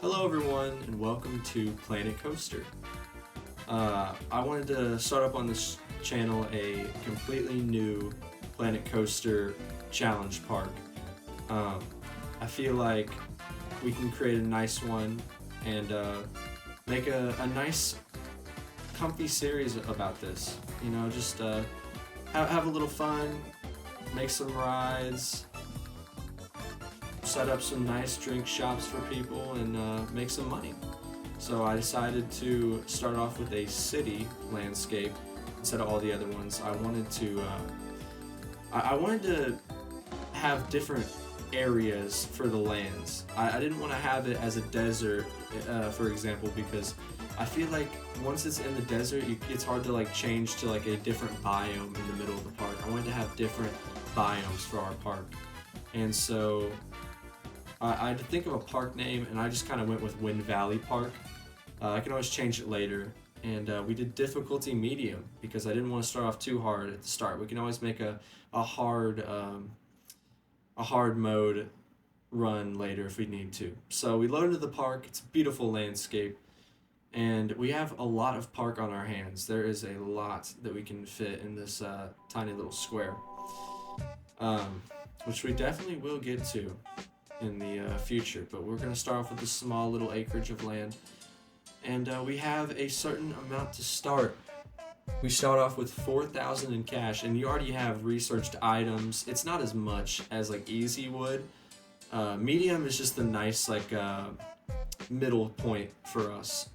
Hello, everyone, and welcome to Planet Coaster. I wanted to start up on this channel a completely new Planet Coaster challenge park. I feel like we can create a nice one and make a nice, comfy series about this. You know, just have a little fun, make some rides, set up some nice drink shops for people, and make some money. So I decided to start off with a city landscape instead of all the other ones. I wanted to have different areas for the lands. I didn't want to have it as a desert, for example, because I feel like once it's in the desert, it's hard to like change to like a different biome in the middle of the park. I wanted to have different biomes for our park, and so I had to think of a park name, and I just kind of went with Wind Valley Park. I can always change it later, and we did difficulty medium because I didn't want to start off too hard at the start. We can always make a hard mode run later if we need to. So we load into the park. It's a beautiful landscape, and we have a lot of park on our hands. There is a lot that we can fit in this tiny little square, which we definitely will get to in the future, but we're going to start off with this small little acreage of land, and we have a certain amount to start. We start off with 4,000 in cash, and you already have researched items. It's not as much as like easy would. Medium is just the nice like middle point for us.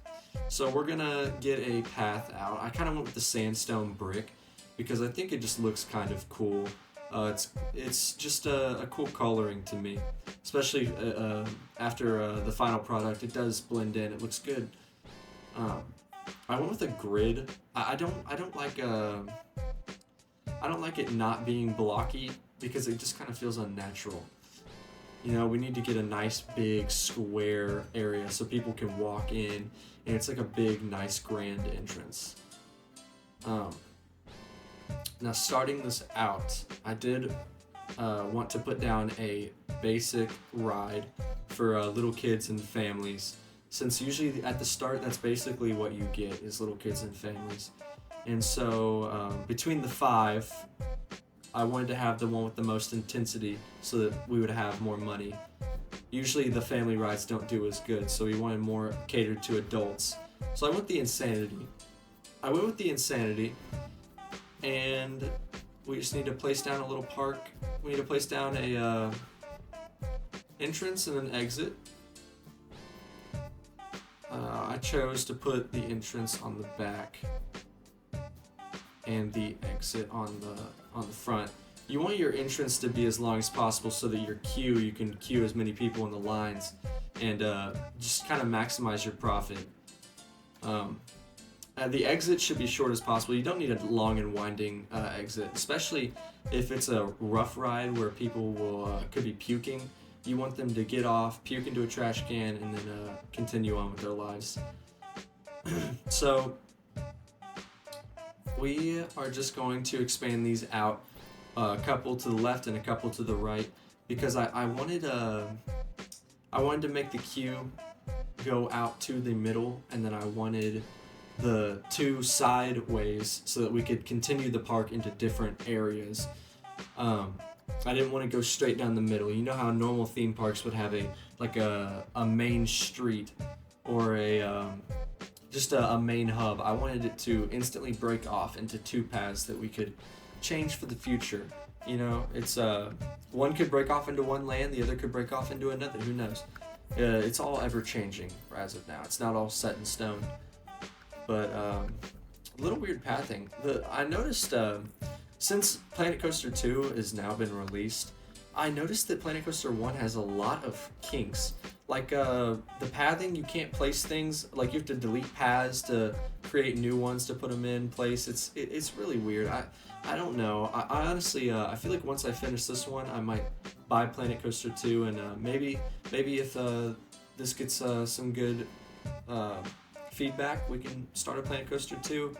So we're gonna get a path out. I kind of went with the sandstone brick because I think it just looks kind of cool. It's just a cool coloring to me, especially after the final product. It does blend in. It looks good. I went with a grid. I don't like it not being blocky because it just kind of feels unnatural. You know, we need to get a nice big square area so people can walk in, and it's like a big, nice, grand entrance. Now, starting this out, I did want to put down a basic ride for little kids and families, since usually at the start, that's basically what you get is little kids and families. And so between the five, I wanted to have the one with the most intensity so that we would have more money. Usually the family rides don't do as good, so we wanted more catered to adults. So I went with the Insanity. And we just need to place down a little park. We need to place down a entrance and an exit. I chose to put the entrance on the back and the exit on the front. You want your entrance to be as long as possible so that you can queue as many people in the lines and just kind of maximize your profit. The exit should be short as possible. You don't need a long and winding exit, especially if it's a rough ride where people could be puking. You want them to get off, puke into a trash can, and then continue on with their lives. So we are just going to expand these out, a couple to the left and a couple to the right, because I wanted to make the queue go out to the middle, and then I wanted the two sideways so that we could continue the park into different areas. I didn't want to go straight down the middle. You know how normal theme parks would have a main street or just a main hub. I wanted it to instantly break off into two paths that we could change for the future. You know, it's one could break off into one land, the other could break off into another. Who knows? It's all ever changing as of now. It's not all set in stone. But a little weird pathing. I noticed since Planet Coaster 2 has now been released, I noticed that Planet Coaster 1 has a lot of kinks. Like the pathing, you can't place things. Like you have to delete paths to create new ones to put them in place. It's really weird. I don't know. I honestly I feel like once I finish this one, I might buy Planet Coaster 2, and maybe if this gets some good feedback, we can start a Planet Coaster 2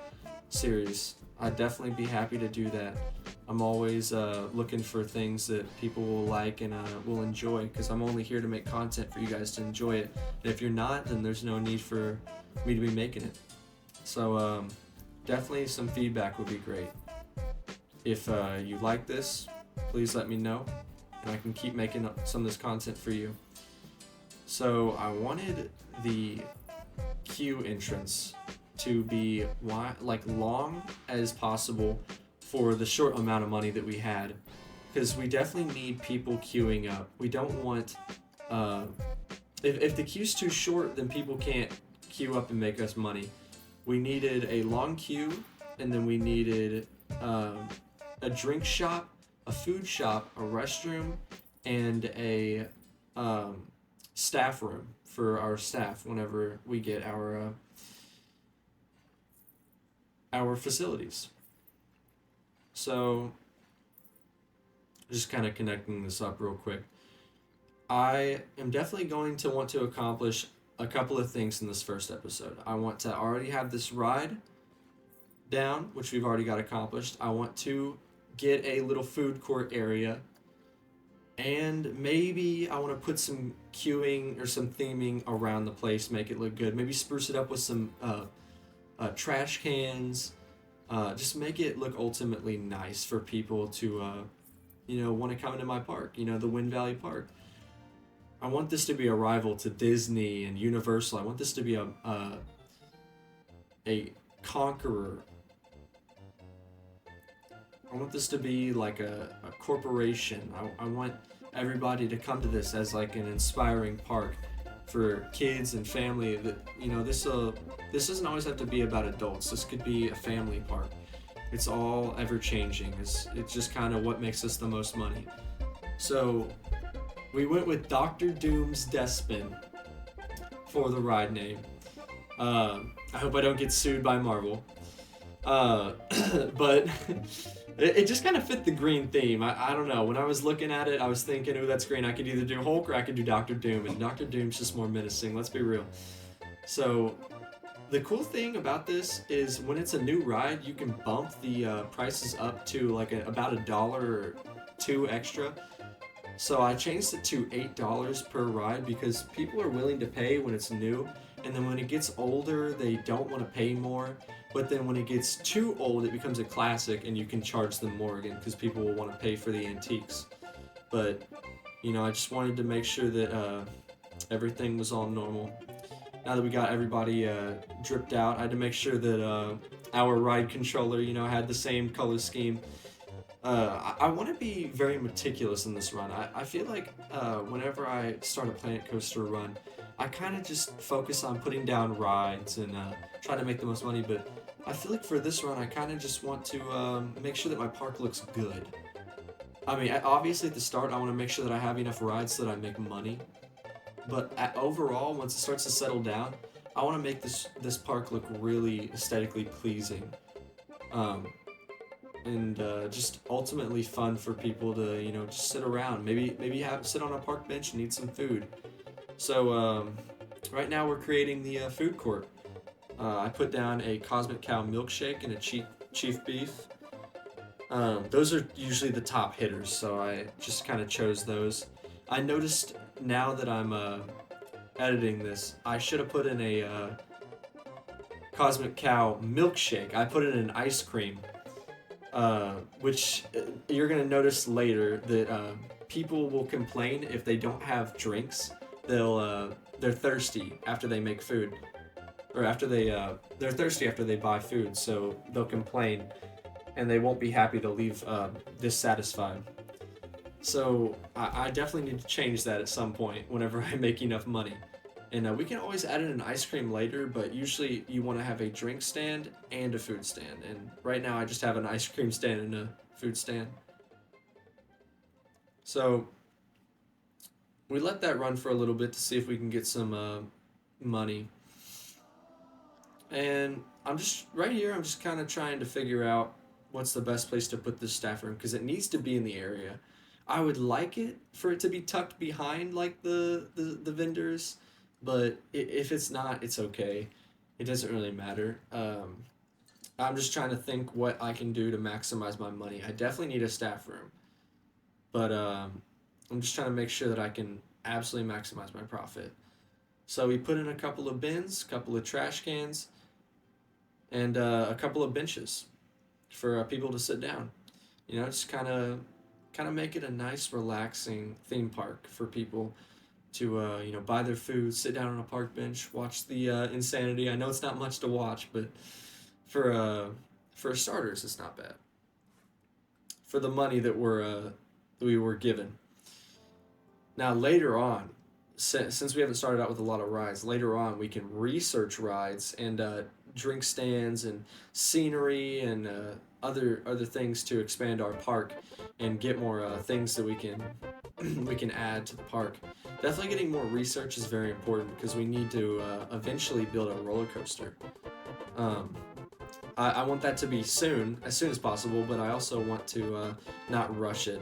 series. I'd definitely be happy to do that. I'm always looking for things that people will like and will enjoy, because I'm only here to make content for you guys to enjoy it. And if you're not, then there's no need for me to be making it. So definitely some feedback would be great. If you like this, please let me know, and I can keep making some of this content for you. So I wanted the queue entrance to be like long as possible for the short amount of money that we had, because we definitely need people queuing up. We don't want if the queue's too short, then people can't queue up and make us money. We needed a long queue, and then we needed a drink shop, a food shop, a restroom, and a staff room for our staff whenever we get our facilities. So, just kind of connecting this up real quick. I am definitely going to want to accomplish a couple of things in this first episode. I want to already have this ride down, which we've already got accomplished. I want to get a little food court area, and maybe I want to put some queuing or some theming around the place, make it look good. Maybe spruce it up with some trash cans. Just make it look ultimately nice for people to, want to come into my park, the Wind Valley Park. I want this to be a rival to Disney and Universal. I want this to be a conqueror. I want this to be like a corporation. I want everybody to come to this as like an inspiring park for kids and family. That this doesn't always have to be about adults. This could be a family park. It's all ever changing. It's just kind of what makes us the most money. So we went with Dr. Doom's Despin for the ride name. I hope I don't get sued by Marvel. But it just kind of fit the green theme. I don't know. When I was looking at it, I was thinking, oh, that's green. I could either do Hulk or I could do Dr. Doom. And Dr. Doom's just more menacing. Let's be real. So the cool thing about this is when it's a new ride, you can bump the prices up to like about $1 or $2 extra. So I changed it to $8 per ride because people are willing to pay when it's new, and then when it gets older, they don't want to pay more. But then when it gets too old, it becomes a classic, and you can charge them more again because people will want to pay for the antiques. But I just wanted to make sure that everything was all normal. Now that we got everybody dripped out, I had to make sure that our ride controller, had the same color scheme. I want to be very meticulous in this run. I feel like whenever I start a Planet Coaster run, I kind of just focus on putting down rides and try to make the most money, but I feel like for this run, I kind of just want to make sure that my park looks good. I mean, obviously at the start, I want to make sure that I have enough rides so that I make money, but overall, once it starts to settle down, I want to make this park look really aesthetically pleasing. And just ultimately fun for people to just sit around, maybe sit on a park bench and eat some food. So right now we're creating the food court. I put down a Cosmic Cow milkshake and a chief beef. Those are usually the top hitters, so I just kind of chose those. I noticed now that I'm editing this, I should have put in a Cosmic Cow milkshake. I put it in ice cream. Which you're gonna notice later that people will complain if they don't have drinks. They're thirsty after they make food, or after they're thirsty after they buy food. So they'll complain, and they won't be happy to leave dissatisfied. So I definitely need to change that at some point whenever I make enough money. And we can always add in an ice cream later, but usually you want to have a drink stand and a food stand. And right now I just have an ice cream stand and a food stand. So we let that run for a little bit to see if we can get some money. And I'm just kind of trying to figure out what's the best place to put this staff room, because it needs to be in the area. I would like it for it to be tucked behind like the vendors. But if it's not, it's okay. It doesn't really matter. I'm just trying to think what I can do to maximize my money. I definitely need a staff room, but I'm just trying to make sure that I can absolutely maximize my profit. So we put in a couple of bins, a couple of trash cans, and a couple of benches for people to sit down. Just kind of make it a nice, relaxing theme park for people to buy their food, sit down on a park bench, watch the insanity. I know it's not much to watch, but for starters, it's not bad. For the money we were given. Now later on, since we haven't started out with a lot of rides, later on we can research rides and drink stands and scenery and other things to expand our park and get more things that we can we can add to the park. Definitely getting more research is very important because we need to eventually build a roller coaster. Um, I want that to be as soon as possible, but I also want to not rush it.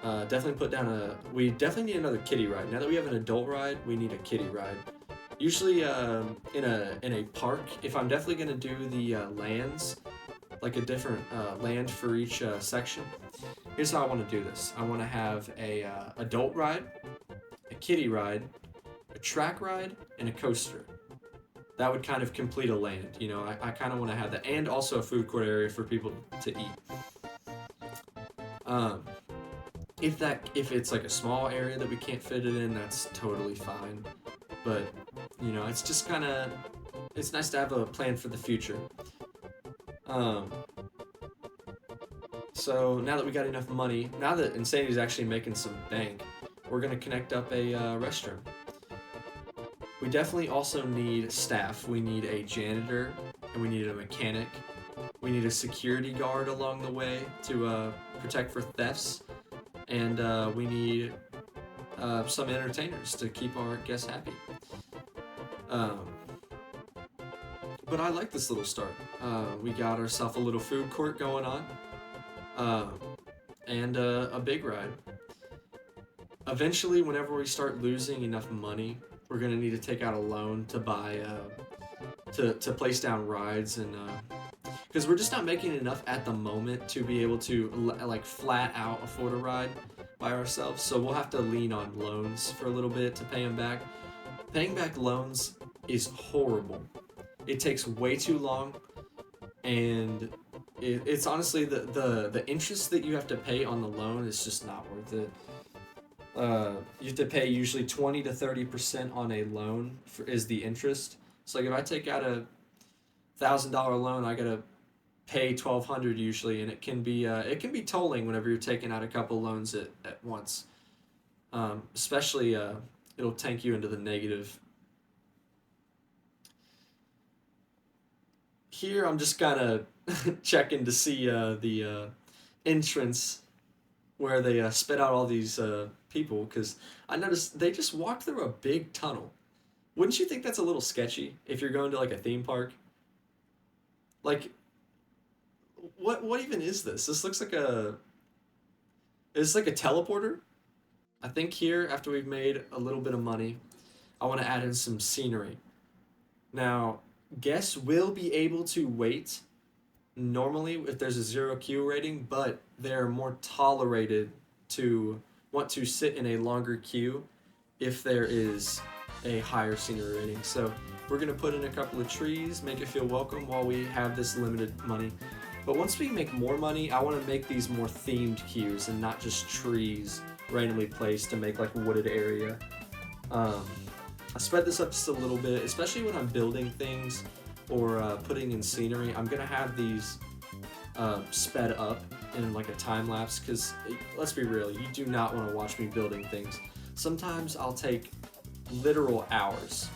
Definitely put down we definitely need another kiddie ride. Now that we have an adult ride, we need a kiddie ride. Usually in a park, if I'm definitely gonna do the lands, like a different land for each section. Here's how I want to do this. I want to have a adult ride, a kiddie ride, a track ride, and a coaster. That would kind of complete a land. I kind of want to have that, and also a food court area for people to eat. Um, if it's like a small area that we can't fit it in, that's totally fine. But it's just it's nice to have a plan for the future. So now that we got enough money, now that Insanity is actually making some bank, we're gonna connect up a restroom. We definitely also need staff. We need a janitor, and we need a mechanic. We need a security guard along the way to protect for thefts, and we need some entertainers to keep our guests happy. But I like this little start. We got ourselves a little food court going on, and a big ride. Eventually, whenever we start losing enough money, we're gonna need to take out a loan to buy, to place down rides, and because we're just not making enough at the moment to be able to like flat out afford a ride by ourselves. So we'll have to lean on loans for a little bit to pay them back. Paying back loans is horrible. It takes way too long, and it's honestly the interest that you have to pay on the loan is just not worth it. You have to pay usually 20 to 30% on a loan is the interest. So like if I take out a $1,000 loan, I gotta pay $1,200 usually, and it can be tolling whenever you're taking out a couple loans at once. Especially it'll tank you into the negative. Here I'm just kind of checking to see the entrance where they spit out all these people, because I noticed they just walked through a big tunnel. Wouldn't you think that's a little sketchy if you're going to like a theme park? Like, what even is this? This looks like it's like a teleporter. I think here, after we've made a little bit of money, I want to add in some scenery. Now, guests will be able to wait normally if there's a 0 queue rating, but they're more tolerated to want to sit in a longer queue if there is a higher scenery rating. So we're going to put in a couple of trees, make it feel welcome while we have this limited money. But once we make more money, I want to make these more themed queues and not just trees randomly placed to make like a wooded area. I spread this up just a little bit, especially when I'm building things or putting in scenery. I'm gonna have these sped up in like a time lapse, because let's be real, you do not want to watch me building things. Sometimes I'll take literal hours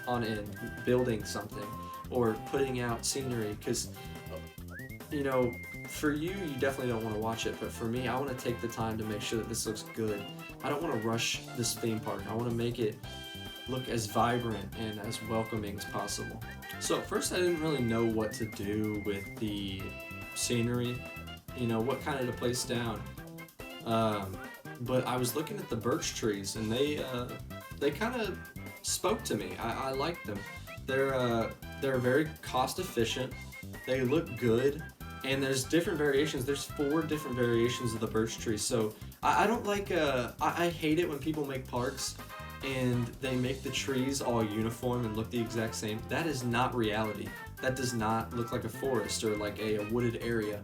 on end building something or putting out scenery, because for you definitely don't want to watch it, but for me, I want to take the time to make sure that this looks good. I don't want to rush this theme park. I want to make it look as vibrant and as welcoming as possible. So at first I didn't really know what to do with the scenery, what kind of to place down. But I was looking at the birch trees, and they kind of spoke to me. I like them. They're very cost efficient. They look good, and there's different variations. There's 4 different variations of the birch tree. So I don't like. I hate it when people make parks and they make the trees all uniform and look the exact same. That is not reality. That does not look like a forest or like a wooded area.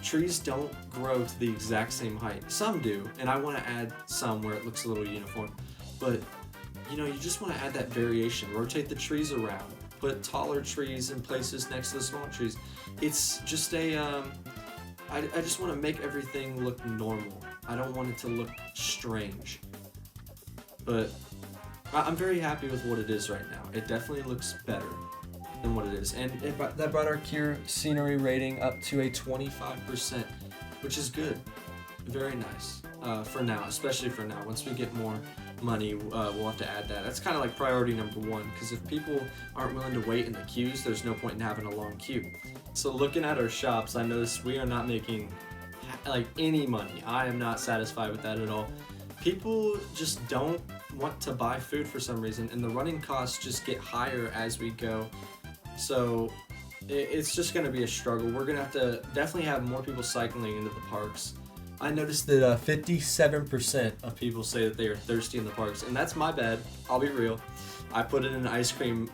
Trees don't grow to the exact same height. Some do, and I want to add some where it looks a little uniform. But you just want to add that variation. Rotate the trees around. Put taller trees in places next to the small trees. It's just I just want to make everything look normal. I don't want it to look strange. But I'm very happy with what it is right now. It definitely looks better than what it is. And that brought our Cure scenery rating up to a 25%, which is good. Very nice for now, especially for now. Once we get more money, we'll have to add that. That's kind of like priority number 1, because if people aren't willing to wait in the queues, there's no point in having a long queue. So looking at our shops, I noticed we are not making like any money. I am not satisfied with that at all. People just don't want to buy food for some reason, and the running costs just get higher as we go. So it's just going to be a struggle. We're going to have to definitely have more people cycling into the parks. I noticed that 57% of people say that they are thirsty in the parks, and that's my bad. I'll be real. I put it in an ice cream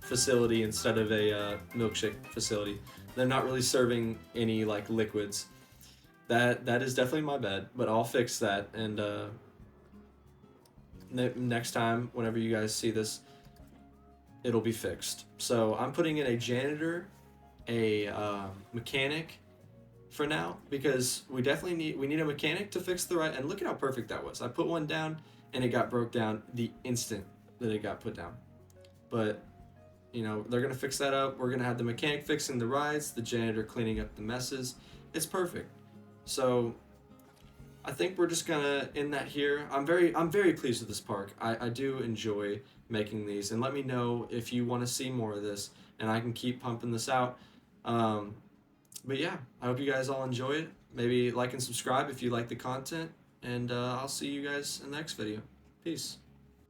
facility instead of a milkshake facility. They're not really serving any like liquids. That is definitely my bad, but I'll fix that. And next time, whenever you guys see this, it'll be fixed. So I'm putting in a janitor, a mechanic for now, because we definitely need a mechanic to fix the ride. And look at how perfect that was. I put one down and it got broke down the instant that it got put down. But they're gonna fix that up. We're gonna have the mechanic fixing the rides, the janitor cleaning up the messes. It's perfect. So I think we're just gonna end that here. I'm very pleased with this park. I do enjoy making these, and let me know if you want to see more of this, and I can keep pumping this out. But yeah, I hope you guys all enjoy it. Maybe like and subscribe if you like the content, and I'll see you guys in the next video. Peace.